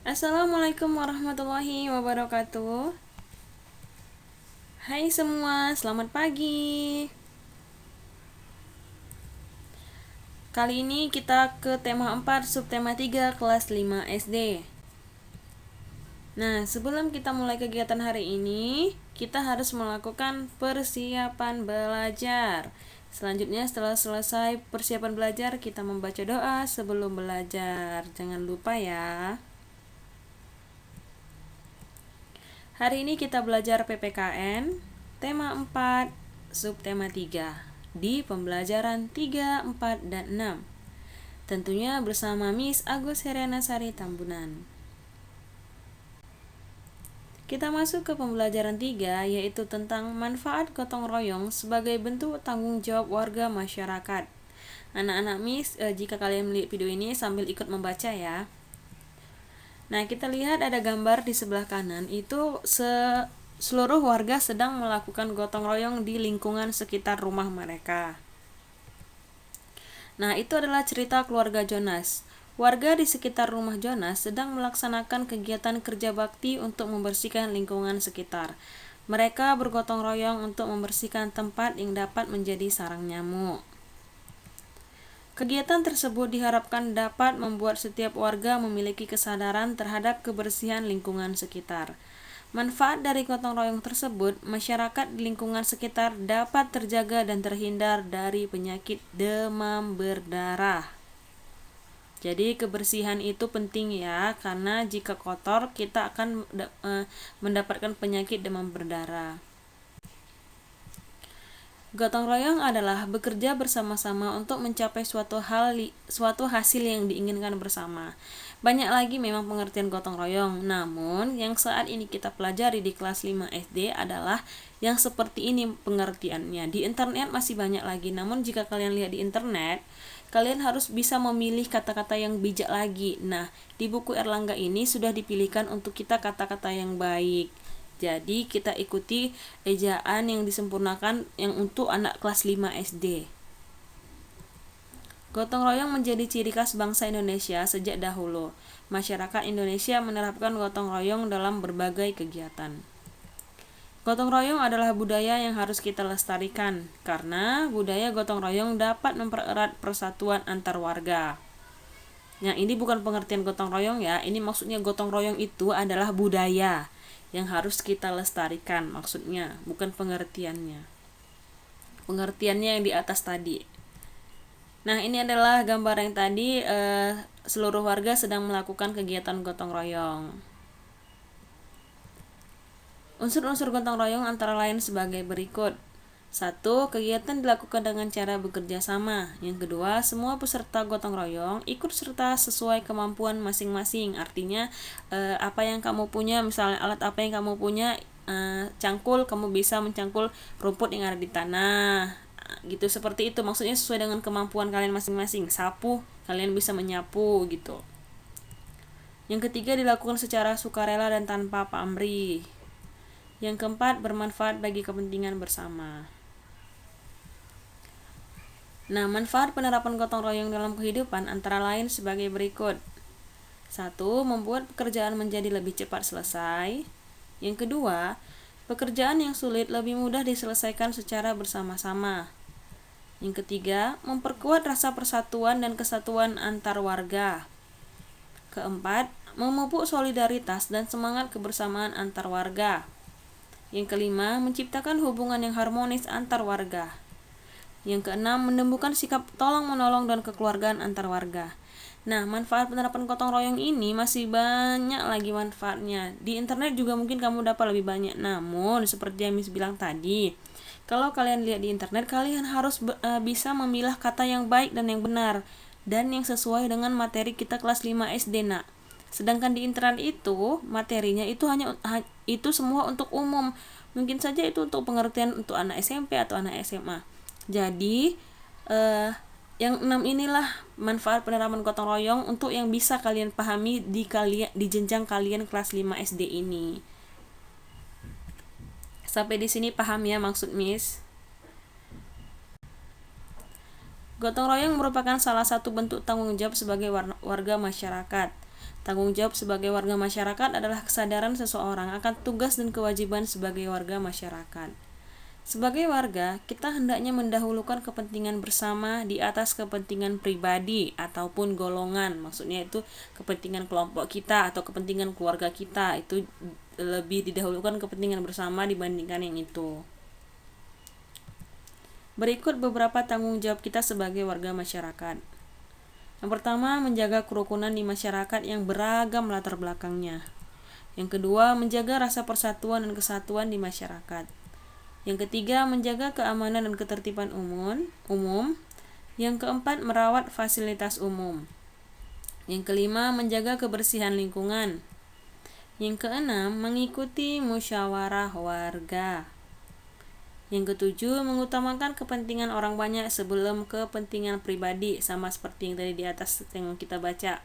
Assalamualaikum warahmatullahi wabarakatuh. Hai semua, selamat pagi. Kali ini kita ke tema 4, subtema 3, kelas 5 SD. Nah, sebelum kita mulai kegiatan hari ini, kita harus melakukan persiapan belajar. Selanjutnya, setelah selesai persiapan belajar, kita membaca doa sebelum belajar. Jangan lupa ya. Hari ini kita belajar PPKN, tema 4, subtema 3, di pembelajaran 3, 4, dan 6. Tentunya bersama Miss Agus Heriana Sari Tambunan. Kita masuk ke pembelajaran 3, yaitu tentang manfaat gotong royong sebagai bentuk tanggung jawab warga masyarakat. Anak-anak Miss, jika kalian melihat video ini sambil ikut membaca ya. Nah, kita lihat ada gambar di sebelah kanan, itu seluruh warga sedang melakukan gotong royong di lingkungan sekitar rumah mereka. Nah, itu adalah cerita keluarga Jonas. Warga di sekitar rumah Jonas sedang melaksanakan kegiatan kerja bakti untuk membersihkan lingkungan sekitar. Mereka bergotong royong untuk membersihkan tempat yang dapat menjadi sarang nyamuk. Kegiatan tersebut diharapkan dapat membuat setiap warga memiliki kesadaran terhadap kebersihan lingkungan sekitar. Manfaat dari gotong royong tersebut, masyarakat di lingkungan sekitar dapat terjaga dan terhindar dari penyakit demam berdarah. Jadi kebersihan itu penting ya, karena jika kotor kita akan mendapatkan penyakit demam berdarah. Gotong royong adalah bekerja bersama-sama untuk mencapai suatu hasil yang diinginkan bersama. Banyak lagi memang pengertian gotong royong, namun yang saat ini kita pelajari di kelas 5 SD adalah yang seperti ini pengertiannya. Di internet masih banyak lagi, namun jika kalian lihat di internet, kalian harus bisa memilih kata-kata yang bijak lagi. Nah, di buku Erlangga ini sudah dipilihkan untuk kita kata-kata yang baik. Jadi kita ikuti ejaan yang disempurnakan yang untuk anak kelas 5 SD. Gotong royong menjadi ciri khas bangsa Indonesia sejak dahulu. Masyarakat Indonesia menerapkan gotong royong dalam berbagai kegiatan. Gotong royong adalah budaya yang harus kita lestarikan, karena budaya gotong royong dapat mempererat persatuan antar warga. Nah, ini bukan pengertian gotong royong ya, ini maksudnya gotong royong itu adalah budaya yang harus kita lestarikan, maksudnya bukan pengertiannya yang di atas tadi. Nah, ini adalah gambar yang tadi, seluruh warga sedang melakukan kegiatan gotong royong. Unsur-unsur gotong royong antara lain sebagai berikut. 1. Kegiatan dilakukan dengan cara bekerja sama. Yang kedua, semua peserta gotong royong ikut serta sesuai kemampuan masing-masing. Artinya, apa yang kamu punya, misalnya alat apa yang kamu punya, cangkul, kamu bisa mencangkul rumput yang ada di tanah. Gitu, seperti itu. Maksudnya sesuai dengan kemampuan kalian masing-masing. Sapu, kalian bisa menyapu gitu. Yang ketiga, dilakukan secara sukarela dan tanpa pamrih. Yang keempat, bermanfaat bagi kepentingan bersama. Nah, manfaat penerapan gotong royong dalam kehidupan antara lain sebagai berikut. 1. Membuat pekerjaan menjadi lebih cepat selesai. Yang kedua, pekerjaan yang sulit lebih mudah diselesaikan secara bersama-sama. Yang ketiga, memperkuat rasa persatuan dan kesatuan antar warga. Keempat, memupuk solidaritas dan semangat kebersamaan antar warga. Yang kelima, menciptakan hubungan yang harmonis antar warga. Yang keenam, menumbuhkan sikap tolong-menolong dan kekeluargaan antar warga. Nah, manfaat penerapan gotong royong ini masih banyak lagi manfaatnya. Di internet juga mungkin kamu dapat lebih banyak. Namun, seperti yang Miss bilang tadi, kalau kalian lihat di internet, kalian harus bisa memilah kata yang baik dan yang benar, dan yang sesuai dengan materi kita kelas 5 SD, nak. Sedangkan di internet itu, materinya itu semua untuk umum. Mungkin saja itu untuk pengertian untuk anak SMP atau anak SMA. Jadi, yang 6 inilah manfaat penerapan gotong royong untuk yang bisa kalian pahami di jenjang kalian kelas 5 SD ini. Sampai di sini paham ya maksud Miss? Gotong royong merupakan salah satu bentuk tanggung jawab sebagai warga masyarakat. Tanggung jawab sebagai warga masyarakat adalah kesadaran seseorang akan tugas dan kewajiban sebagai warga masyarakat. Sebagai warga, kita hendaknya mendahulukan kepentingan bersama di atas kepentingan pribadi ataupun golongan. Maksudnya itu kepentingan kelompok kita atau kepentingan keluarga kita. Itu lebih didahulukan kepentingan bersama dibandingkan yang itu. Berikut beberapa tanggung jawab kita sebagai warga masyarakat. Yang pertama, menjaga kerukunan di masyarakat yang beragam latar belakangnya. Yang kedua, menjaga rasa persatuan dan kesatuan di masyarakat. Yang ketiga, menjaga keamanan dan ketertiban umum. Yang keempat, merawat fasilitas umum. Yang kelima, menjaga kebersihan lingkungan. Yang keenam, mengikuti musyawarah warga. Yang ketujuh, mengutamakan kepentingan orang banyak sebelum kepentingan pribadi, sama seperti yang tadi di atas yang kita baca.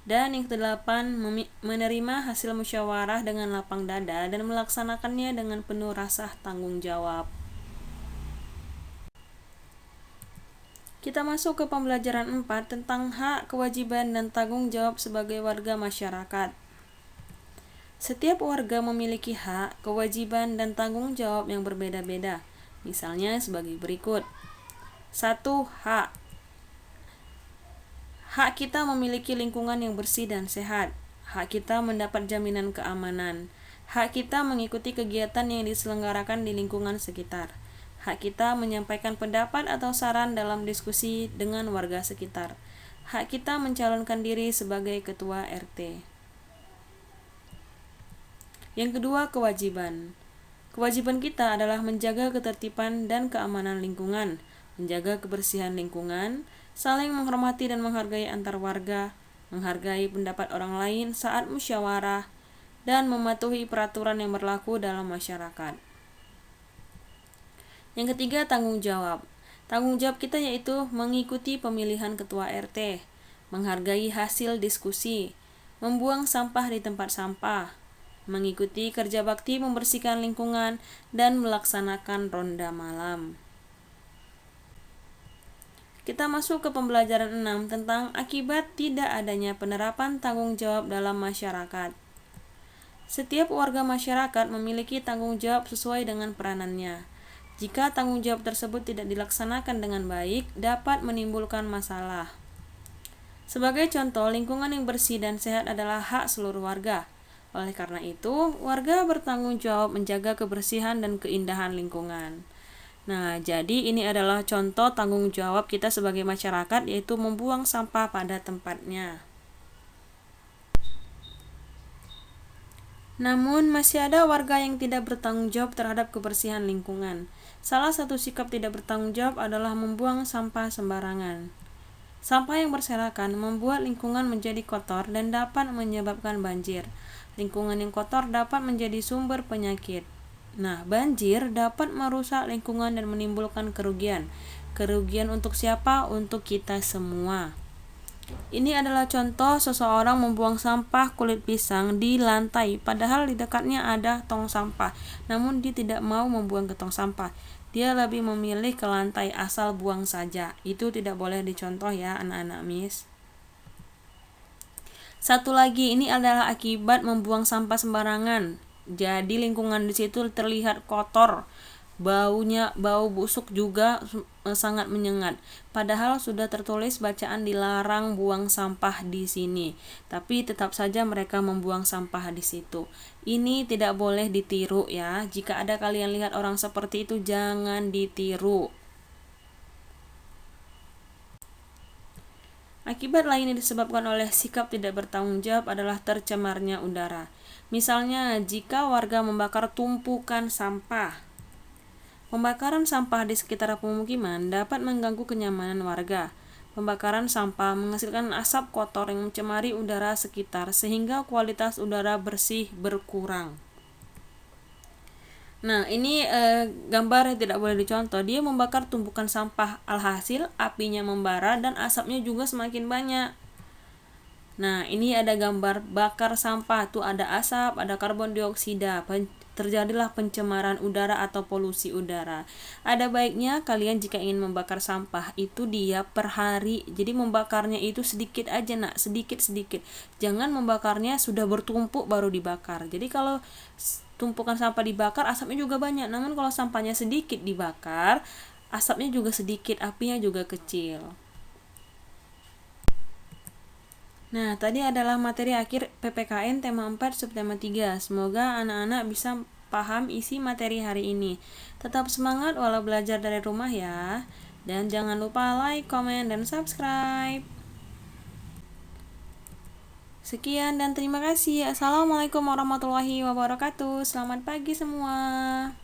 Dan yang kedelapan, menerima hasil musyawarah dengan lapang dada dan melaksanakannya dengan penuh rasa tanggung jawab. Kita masuk ke pembelajaran 4 tentang hak, kewajiban, dan tanggung jawab sebagai warga masyarakat. Setiap warga memiliki hak, kewajiban, dan tanggung jawab yang berbeda-beda. Misalnya sebagai berikut. 1. Hak. Hak kita memiliki lingkungan yang bersih dan sehat. Hak kita mendapat jaminan keamanan. Hak kita mengikuti kegiatan yang diselenggarakan di lingkungan sekitar. Hak kita menyampaikan pendapat atau saran dalam diskusi dengan warga sekitar. Hak kita mencalonkan diri sebagai ketua RT. Yang kedua, kewajiban. Kewajiban kita adalah menjaga ketertiban dan keamanan lingkungan, menjaga kebersihan lingkungan, saling menghormati dan menghargai antar warga, menghargai pendapat orang lain saat musyawarah, dan mematuhi peraturan yang berlaku dalam masyarakat. Yang ketiga, tanggung jawab. Tanggung jawab kita yaitu mengikuti pemilihan ketua RT, menghargai hasil diskusi, membuang sampah di tempat sampah, mengikuti kerja bakti membersihkan lingkungan, dan melaksanakan ronda malam. Kita masuk ke pembelajaran 6 tentang akibat tidak adanya penerapan tanggung jawab dalam masyarakat. Setiap warga masyarakat memiliki tanggung jawab sesuai dengan peranannya. Jika tanggung jawab tersebut tidak dilaksanakan dengan baik, dapat menimbulkan masalah. Sebagai contoh, lingkungan yang bersih dan sehat adalah hak seluruh warga. Oleh karena itu, warga bertanggung jawab menjaga kebersihan dan keindahan lingkungan. Nah, jadi ini adalah contoh tanggung jawab kita sebagai masyarakat, yaitu membuang sampah pada tempatnya. Namun, masih ada warga yang tidak bertanggung jawab terhadap kebersihan lingkungan. Salah satu sikap tidak bertanggung jawab adalah membuang sampah sembarangan. Sampah yang berserakan membuat lingkungan menjadi kotor dan dapat menyebabkan banjir. Lingkungan yang kotor dapat menjadi sumber penyakit. Nah, banjir dapat merusak lingkungan dan menimbulkan kerugian. Kerugian untuk siapa? Untuk kita semua. Ini adalah contoh seseorang membuang sampah kulit pisang di lantai, padahal di dekatnya ada tong sampah. Namun dia tidak mau membuang ke tong sampah. Dia lebih memilih ke lantai, asal buang saja. Itu tidak boleh dicontoh ya anak-anak Miss. Satu lagi, ini adalah akibat membuang sampah sembarangan. Jadi lingkungan di situ terlihat kotor, bau busuk juga sangat menyengat. Padahal sudah tertulis bacaan dilarang buang sampah di sini, tapi tetap saja mereka membuang sampah di situ. Ini tidak boleh ditiru ya. Jika ada kalian lihat orang seperti itu, jangan ditiru. Akibat lain yang disebabkan oleh sikap tidak bertanggung jawab adalah tercemarnya udara. Misalnya, jika warga membakar tumpukan sampah. Pembakaran sampah di sekitar pemukiman dapat mengganggu kenyamanan warga. Pembakaran sampah menghasilkan asap kotor yang mencemari udara sekitar sehingga kualitas udara bersih berkurang. Nah, ini gambar yang tidak boleh dicontoh. Dia membakar tumpukan sampah, alhasil apinya membara dan asapnya juga semakin banyak. Nah, ini ada gambar bakar sampah. Tuh ada asap, ada karbon dioksida. terjadilah pencemaran udara atau polusi udara. Ada baiknya kalian jika ingin membakar sampah itu dia per hari. Jadi membakarnya itu sedikit aja nak, sedikit-sedikit. Jangan membakarnya sudah bertumpuk baru dibakar. Jadi kalau tumpukan sampah dibakar, asapnya juga banyak. Namun kalau sampahnya sedikit dibakar, asapnya juga sedikit, apinya juga kecil. Nah, tadi adalah materi akhir PPKN tema 4 subtema 3. Semoga anak-anak bisa paham isi materi hari ini. Tetap semangat walau belajar dari rumah ya. Dan jangan lupa like, komen, dan subscribe. Sekian dan terima kasih. Assalamualaikum warahmatullahi wabarakatuh. Selamat pagi semua.